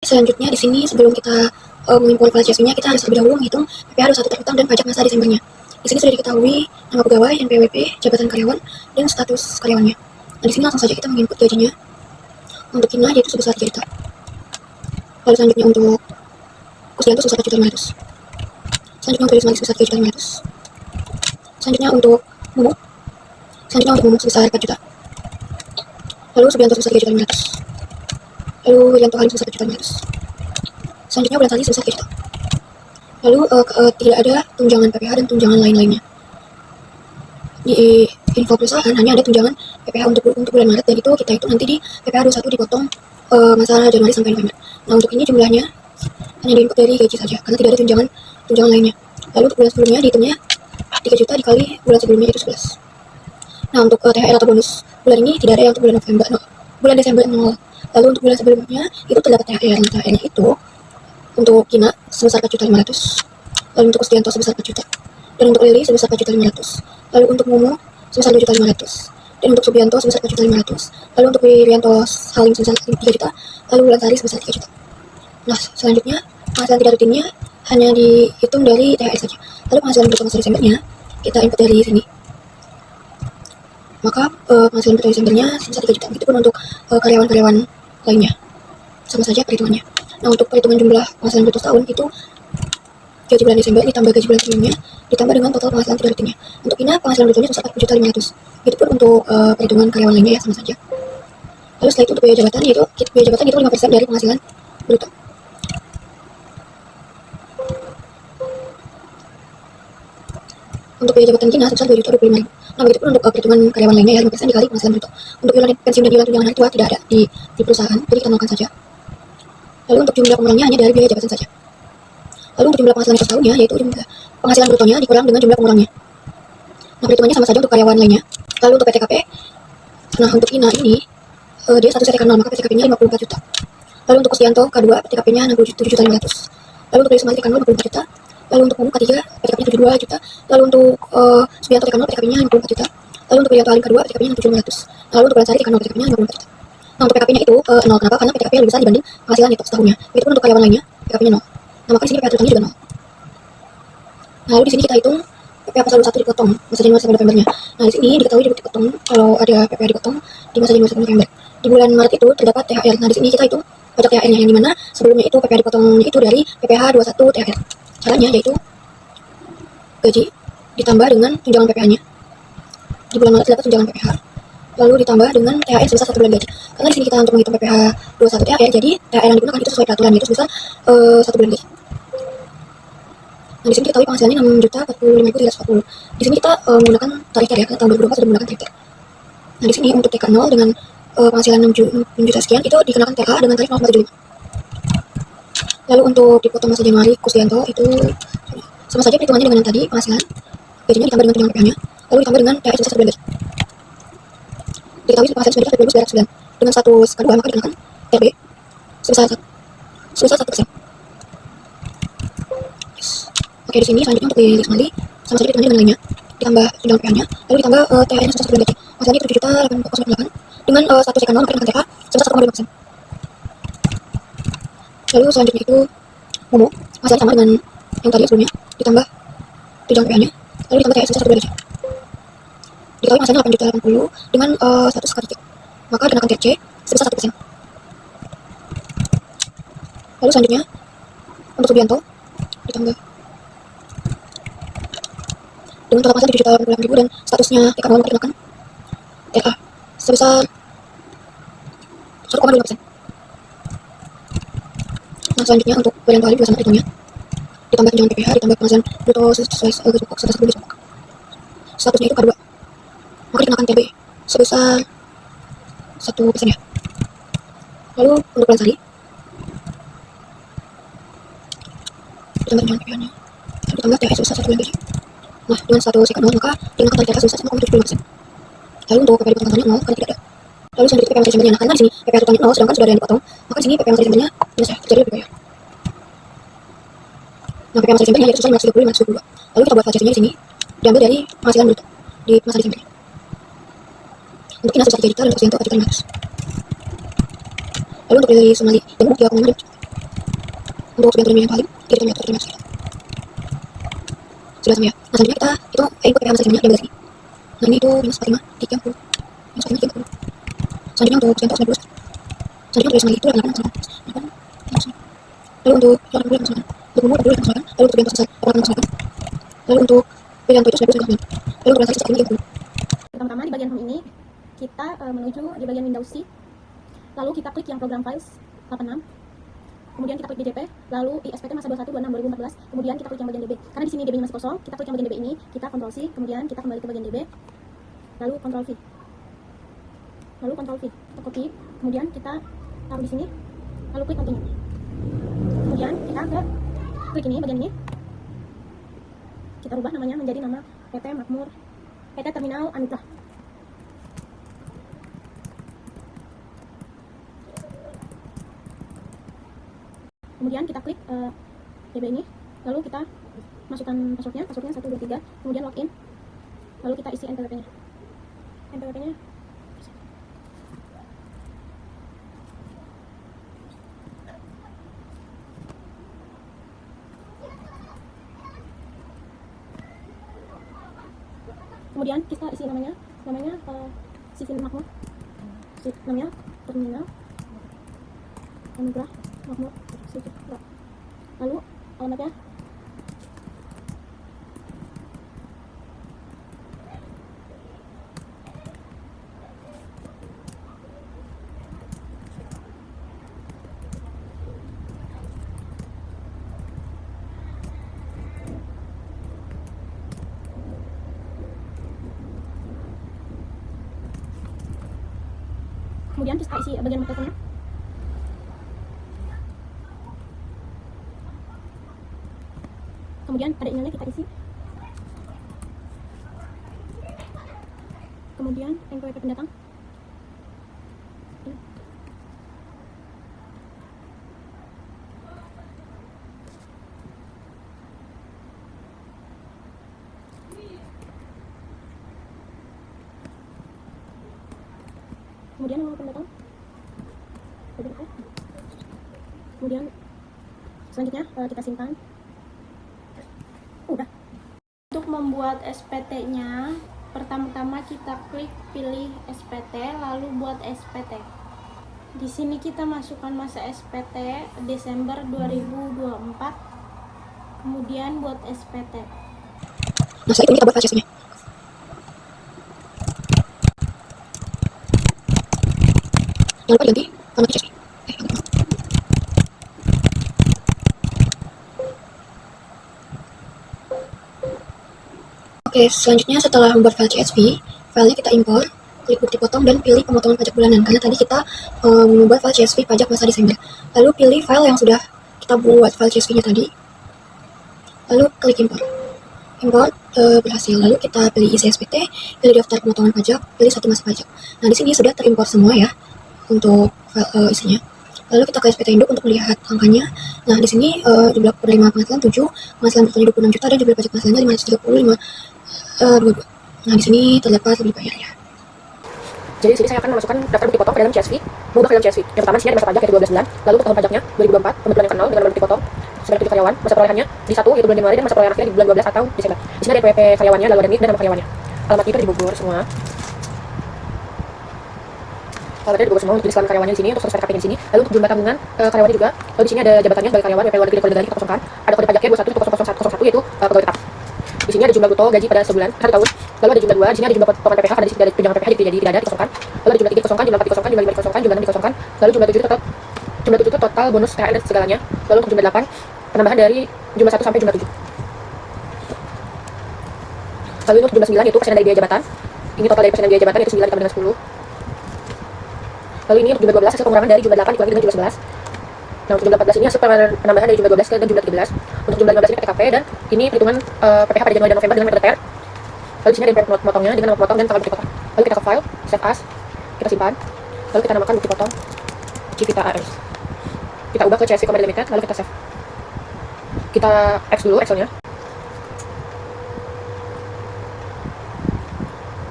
Selanjutnya di sini sebelum kita mengumpulkan CSV-nya, kita harus lebih dahulu menghitung PPh 21 terutang dan pajak masa Desembernya. Di sini sudah diketahui nama pegawai, NPWP, jabatan karyawan, dan status karyawannya. Nah, di sini langsung saja kita menginput gajinya. Untuk Kina yaitu sebesar 3 juta. Lalu selanjutnya untuk Kusdianto sebesar 4.500.000. Selanjutnya untuk Rismali sebesar 3.500.000. Selanjutnya untuk Mumu. Selanjutnya untuk Mumu sebesar 4 juta. Lalu Subianto sebesar 3.500.000. Lalu Yanto Halim sebesar 4.500.000. Selanjutnya Bulan Tali sebesar 3 juta. Lalu tidak ada tunjangan PPh dan tunjangan lain-lainnya. Di info perusahaan hanya ada tunjangan PPh untuk bulan Maret, dan itu kita hitung nanti di PPh 21 dipotong masa Januari sampai November. Nah, untuk ini jumlahnya hanya diinput dari gaji saja karena tidak ada tunjangan lainnya. Lalu untuk bulan sebelumnya dihitungnya 3 juta dikali bulan sebelumnya itu 11. Nah, untuk THR atau bonus bulan ini tidak ada, yang untuk bulan November, bulan Desember 0. Lalu untuk bulan sebelumnya itu terdapat THR. Nah, THR-nya itu untuk Kina sebesar 4.500.000. Lalu untuk Kusdianto sebesar 4 juta. Dan untuk Lili sebesar 4.500.000. Lalu untuk Mumu sebesar 2.500.000. Dan untuk Subianto sebesar 4.500.000. Lalu untuk Wirianto Halim sebesar 3 juta. Lalu Bulan Sari sebesar 3 juta. Nah, selanjutnya penghasilan tidak rutinnya hanya dihitung dari THR saja. Lalu penghasilan bruto masa Desembernya kita input dari sini. Maka penghasilan bruto Desembernya sebesar 3 juta. Begitupun untuk karyawan-karyawan lainnya. Sama saja perhitungannya. Nah, untuk perhitungan jumlah penghasilan bruto setahun itu gaji bulan Desember ditambah gaji bulan sebelumnya ditambah dengan total penghasilan tidak rutinnya. Untuk Ina penghasilan brutonya sebesar 4.500.000. Begitupun untuk perhitungan karyawan lainnya ya, sama saja. Lalu setelah itu untuk biaya jabatan itu 5% dari penghasilan bruto. Untuk biaya jabatan Kina sebesar 2.025.000. Nah, begitupun untuk perhitungan karyawan lainnya ya, 5% dikali penghasilan bruto. Untuk iuran pensiun dan iuran tunjangan hari tua tidak ada di perusahaan, jadi kita nolkan saja. Lalu untuk jumlah pengurangnya hanya dari biaya jabatan saja. Lalu untuk jumlah penghasilan setahunnya yaitu jumlah penghasilan brutonya dikurang dengan jumlah pengurangnya. Nah, perhitungannya sama saja untuk karyawan lainnya. Lalu untuk PTKP, nah untuk Ina ini dia status TK 0, maka PTKP-nya 54 juta. Lalu untuk Kusdianto K2 PTKP-nya 67.500.000. Lalu untuk Rismali TK 0 54 juta. Lalu untuk Mumu K3 PTKP-nya 72 juta. Lalu untuk Subianto TK 0 PTKP-nya 54 juta. Lalu untuk Wirianto Halim K2 PTKP-nya 67.500. Lalu untuk Bulan Sari TK 0 PTKP-nya 54 juta. Nah, untuk PKP-nya itu 0. Kenapa? Karena PTKP lebih besar dibanding penghasilan neto setahunnya. Begitupun untuk karyawan lainnya PKP-nya 0. Nah, maka di sini PPh totalnya juga 0. Nah, lalu di sini kita hitung PPh pasal 21 dipotong masa Januari sampai Novembernya. Nah, di sini diketahui dipotong kalau ada PPh dipotong di masa Januari sampai November. Di bulan Maret itu terdapat THR. Nah, di sini kita hitung pajak THR-nya yang dimana sebelumnya itu PPh dipotongnya itu dari PPh 21 THR. Caranya yaitu gaji ditambah dengan tunjangan PPh-nya. Di bulan Maret terdapat tunjangan PPh. Lalu ditambah dengan THR sebesar 1 bulan gaji. Karena di sini kita untuk menghitung PPh 21 THR, jadi THR yang digunakan itu sesuai peraturan, yaitu sebesar 1 bulan gaji. Nah, di sini diketahui penghasilannya 6.045.340. Di sini kita menggunakan tarif THR ya, karena tahun 2024 sudah menggunakan tarif THR. Nah, di sini untuk TK 0 dengan penghasilan 6 juta sekian itu dikenakan THR dengan tarif 0,75. Lalu untuk dipotong masa Januari Kusdianto itu sama saja perhitungannya dengan yang tadi, penghasilan gajinya ditambah dengan tunjangan PPh-nya, lalu ditambah dengan THR sebesar 1 bulan gaji. Diketahui penghasilan sudah dapat lulus bayar dengan status K2, maka dikenakan TB sebesar 1%. Oke, di sini selanjutnya untuk di Rismali sama saja perhitungannya dengan lainnya, ditambah tunjangan PPh-nya, lalu ditambah THR-nya sebesar 1 bulan gaji. Penghasilannya 7.808 dengan status TK 0, maka dikenakan TH sebesar 1,5%. Lalu selanjutnya itu Mumu, penghasilannya sama dengan yang tadi sebelumnya, ditambah tunjangan PPh-nya, lalu ditambah THR sebesar 1 bulan gaji. Diketahui penghasilannya 8.080 dengan status K3, maka dikenakan THC sebesar 1%. Lalu selanjutnya untuk Subianto ditambah dengan total penghasilan 7.088.000 dan statusnya TK 0, maka dikenakan TH sebesar 1,25%. Nah, selanjutnya untuk Wirianto Halim juga sama perhitungannya, ditambah tunjangan PPh, ditambah penghasilan bruto sesuai gaji pokok serta gaji pokok. Statusnya itu K2, maka dikenakan TB sebesar 1% ya. Lalu untuk Bulan Sari ditambah tunjangan PPh-nya, ditambah THR sebesar 1 bulan gaji. Nah, dengan status TK 0, maka dikenakan tarif TH sebesar 1,75%. Lalu untuk PPh dipotong 0 karena tidak ada. Lalu selanjutnya PPh masa Desembernya. Nah, karena di sini PPh totalnya 0 sedangkan sudah ada yang dipotong, maka di sini PPh masa Desembernya jelas ya, terjadi lebih banyak. Nah, PPh masa Desembernya yaitu sebesar 530.522. Lalu kita buat VCF-nya di sini diambil dari penghasilan bruto di masa Desembernya. Untuk Kina sebesar 3 juta dan untuk Kusdianto 4.500.000. Lalu untuk Lili Sumali dan Mumu 3,5 untuk sekian yang paling kita terima kasih. Sudah sama ya. Nah selanjutnya kita itu input PPH masa sistemnya dan dari sini. Nah ini itu minus 45 30 minus 45 30. Selanjutnya untuk contoh 90. Selanjutnya untuk itu adalah 8 lalu untuk 80 yang untuk umur 40 yang lalu untuk yang selesai 8 yang lalu untuk pilihan itu 90 lalu untuk transaksi seperti ini. Pertama-tama di bagian home ini kita menuju di bagian Windows C, lalu kita klik yang program files 86, kemudian kita klik DJP, lalu ISPT masa 21/26/2014, kemudian kita klik yang bagian DB. Karena di sini DB-nya masih kosong, kita klik yang bagian DB ini, kita Ctrl C, kemudian kita kembali ke bagian DB, lalu Ctrl V, kita copy, kemudian kita taruh di sini, lalu klik continue. Kemudian kita ke klik ini, bagian ini, kita rubah namanya menjadi nama PT Makmur, PT Terminal Anugrah. Kemudian kita klik DB ini, lalu kita masukkan passwordnya 1, 2, 3, kemudian login, lalu kita isi NPWP-nya. Kemudian kita isi namanya Sivin Makmur, namanya Terminal Anugrah Makmur Sivin. Lalu alamatnya kemudian kita isi bagian teleponnya. Kemudian ada emailnya kita isi. Kemudian NPWP pendatang. Kemudian nama pendatang. Kemudian selanjutnya kita simpan. Udah. Untuk membuat SPT-nya, pertama-tama kita klik pilih SPT, lalu buat SPT. Di sini kita masukkan masa SPT Desember 2024. Kemudian buat SPT. Nah setelah itu kita buat file CSV-nya. Jangan lupa diganti format CSV. Oke, selanjutnya setelah membuat file CSV, filenya kita impor, klik bukti potong dan pilih pemotongan pajak bulanan. Karena tadi kita membuat file CSV pajak masa Desember. Lalu pilih file yang sudah kita buat file CSV-nya tadi. Lalu klik impor. Import berhasil. Lalu kita pilih isi SPT, pilih daftar pemotongan pajak, pilih satu masa pajak. Nah di sini sudah terimpor semua ya untuk file isinya. Lalu kita ke SPT Induk untuk melihat angkanya. Nah di sini jumlah penerima penghasilan 7, penghasilan bertanya 26 juta dan jumlah pajak penghasilannya 535. 22. Nah di sini terdapat lebih banyak ya. Jadi di sini saya akan memasukkan daftar bukti potong ke dalam CSV, mengubah ke dalam CSV. Yang pertama di sini ada masa pajak yaitu 12 bulan, lalu untuk tahun pajaknya 2024, pembetulan yang ke-0 dengan bukti potong sebanyak 7 karyawan, masa perolehannya di 1 yaitu bulan Januari dan masa perolehan akhirnya di bulan 12 atau Desember. Di sini ada NPWP karyawannya, lalu ada NIK dan nama karyawannya. Alamatnya itu di Bogor semua. Alamatnya di Bogor semua untuk jenis kelamin karyawannya di sini, untuk status KTP di sini, lalu untuk jumlah tabungan karyawannya juga. Lalu di sini ada jabatannya sebagai karyawan, WP luar negeri dan kita kosongkan. Ada kode pajaknya 21.001 yaitu pegawai tetap. Di sini ada jumlah bruto gaji pada sebulan, 1 tahun. Lalu ada jumlah 2, di sini ada jumlah potongan PPH karena di sini ada tunjangan PPH jadi tidak ada dikosongkan. Lalu ada jumlah 3 dikosongkan, jumlah 4 dikosongkan, jumlah 5 dikosongkan, jumlah 6 dikosongkan. Lalu jumlah 7 itu total bonus THR dan segalanya. Lalu untuk jumlah 8 penambahan dari jumlah 1 sampai jumlah 7. Lalu untuk jumlah 9 itu persenan dari biaya jabatan. Ini total dari persenan biaya jabatan yaitu 9 ditambah dengan 10. Lalu ini untuk jumlah 12 hasil pengurangan dari jumlah 8 dikurangi dengan jumlah 11. Nah untuk jumlah 14 ini hasil penambahan dari jumlah 12 dan jumlah 13. Untuk jumlah 15 ini PTKP dan ini perhitungan PPH pada Januari dan November dengan metode THR. Lalu di sini ada yang potongnya dengan nama potong dan tanggal bukti potong. Lalu kita ke file, save as, kita simpan. Lalu kita namakan bukti potong Civita AS. Kita ubah ke CSV Company Limited, lalu kita save. Kita X dulu Excel-nya.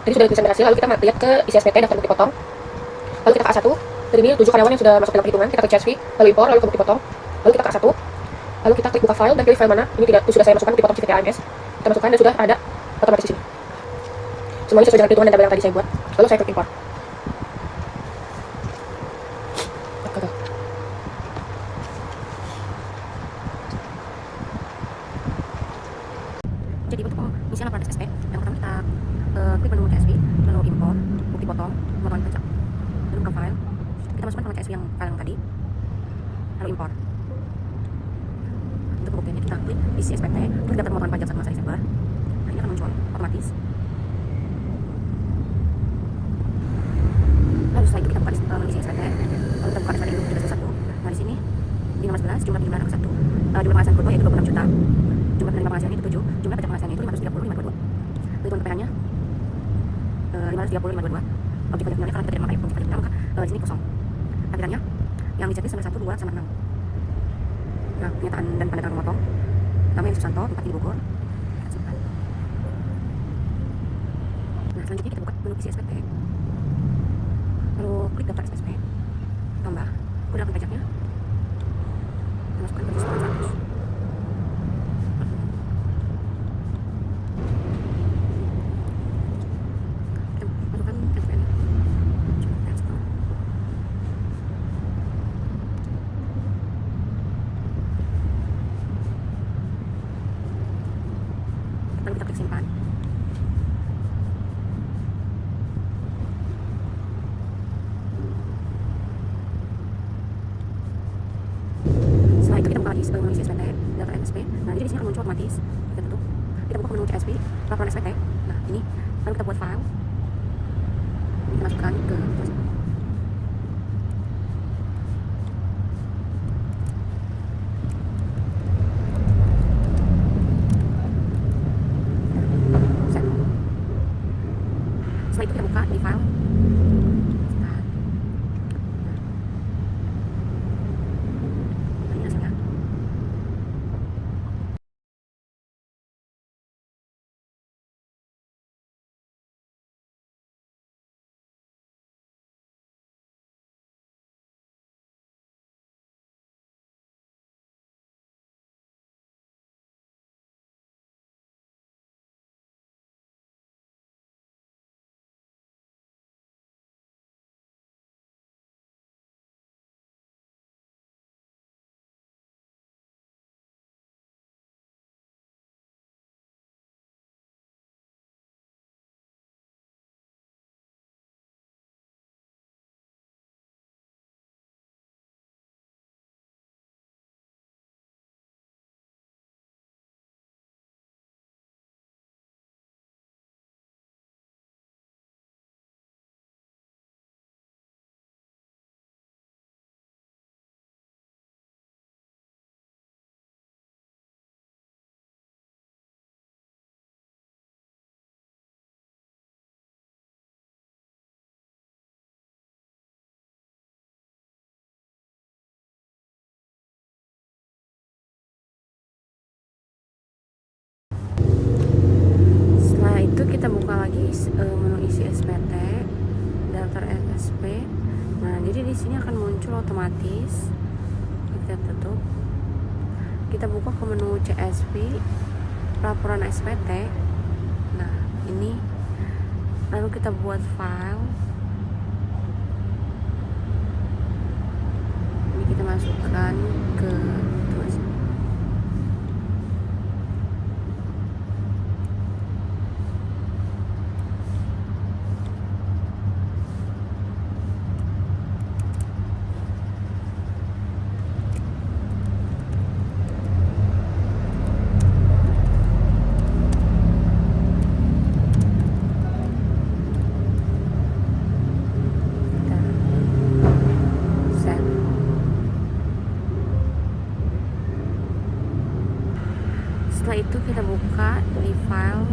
Jadi sudah tulisan berhasil, lalu kita lihat ke isi SPT daftar bukti potong. Lalu kita ke A1. Dan ini 7 karyawan yang sudah masuk dalam perhitungan. Kita ke CSV, lalu impor, lalu ke bukti potong. Lalu kita ke A1. Lalu kita klik buka file dan pilih file mana. Ini tidak sudah saya masukkan dipotong CVT AMS. Kita masukkan dan sudah ada otomatis di sini. Semuanya sesuai dengan perhitungan dan tabel yang tadi saya buat. Lalu saya klik import. Jadi untuk pengisian laporan SSP, yang pertama kita klik menu CSV, lalu import, bukti potong, pemotongan pajak, lalu buka file. Kita masukkan format CSV yang file yang tadi, lalu import. Untuk pembuktiannya kita klik isi SPT, klik daftar pemotongan pajak 1 masa Desember. Nah, ini akan muncul otomatis. Lalu setelah itu kita buka mengisi SPT, lalu kita buka SPT ini sudah satu. Nah di sini di nomor 11 jumlah penjualan angka 1, jumlah penghasilan brutto yaitu 26 juta, jumlah penerima penghasilan itu 7, jumlah pajak penghasilan itu 530.522, perhitungan PPh-nya 530.522. Objek pajak finalnya karena kita tidak memakai objek pajak final maka di sini kosong. Tampilannya yang di checklist nomor 1, 2, sama 6. Nah, pernyataan dan tanda tangan pemotong. Nama yang Susanto, tempat di Bogor. Nah, selanjutnya kita buka menu isi SPT. Lalu klik daftar SPT. Tambah kode akun pajaknya. Masukkan ke list 100. Masukkan NPN. Lalu kita klik simpan. Setelah itu kita buka lagi mengisi SPT, daftar SPT. Nah, jadi di sini akan muncul otomatis. Kita tutup. Kita buka menu CSV, laporan SPT. Nah, ini lalu kita buat file. Kita masukkan ke save. Setelah itu kita buka di file. Nah, ini hasilnya. Setelah itu kita buka lagi menu isi SPT, daftar SSP. Nah, jadi di sini akan muncul otomatis. Kita tutup. Kita buka ke menu CSV, laporan SPT. Nah, ini lalu kita buat file. Ini kita masukkan ke setelah itu kita buka di file